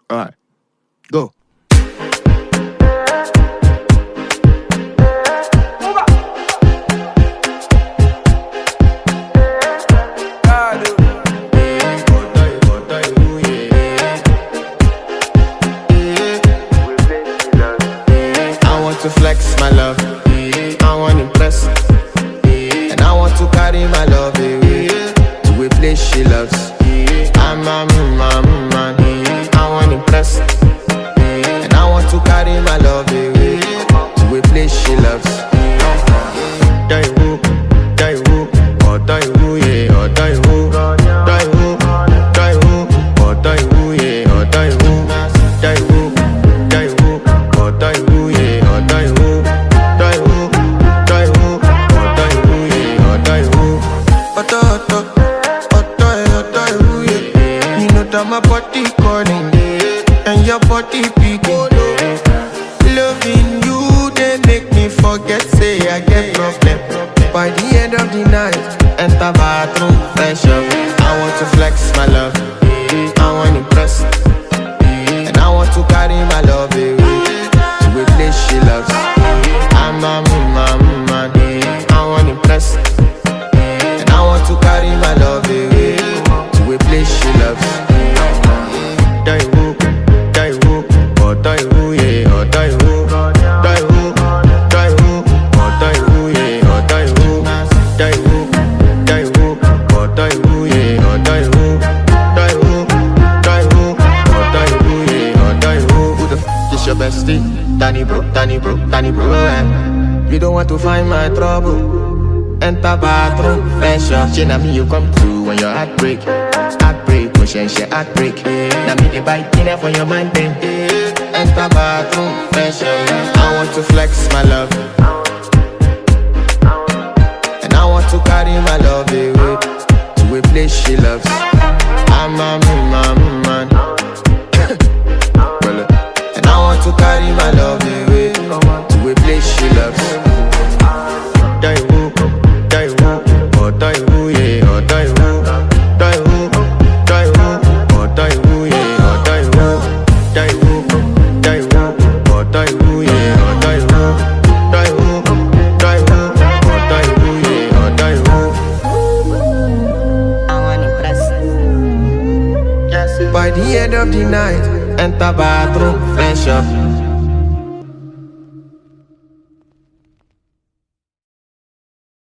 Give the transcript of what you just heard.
Alright, go. To flex my love, I want to impress, and I want to carry my love away to a place she loves. I'm a man, I want to impress, and I want to carry my love away to a place she loves. Die who, or die who, yeah, or die who, die who, die who, or die who, yeah, or die who, die who, or die who, yeah. My body calling, and your body beating. Loving you, they make me forget, say I get problem. By the end of the night, enter bathroom, fresh up. I want to flex my love, I want to impress, and I want to carry my love away to a place she loves. I'm a man, I want to impress, and I want to carry my love away to a place she loves. Die who, or die who, yeah, or die who, die who, die who, or die who, yeah, or die who, die who, or die who, yeah, or die who, die who, or die who, yeah, or die who. Who the f is your bestie? Danny bro, You don't want to find my trouble. Enter bathroom, fresh up. She na me you come through when your heartbreak. Motion she heartbreak. Now me the bite in for your mind then. Enter bathroom, fresh up. I want to flex my love, and I want to carry my love away to a place she loves. I'm a man, and I want to carry my love away to a place she loves. Die who, or die who, yeah, or die who, die who, or die who, yeah, or die who, die who, or die who, yeah, or die who, die who, or die who, yeah, or die who. I want to impress. Yes. By the end of the night, enter bathroom, fresh up.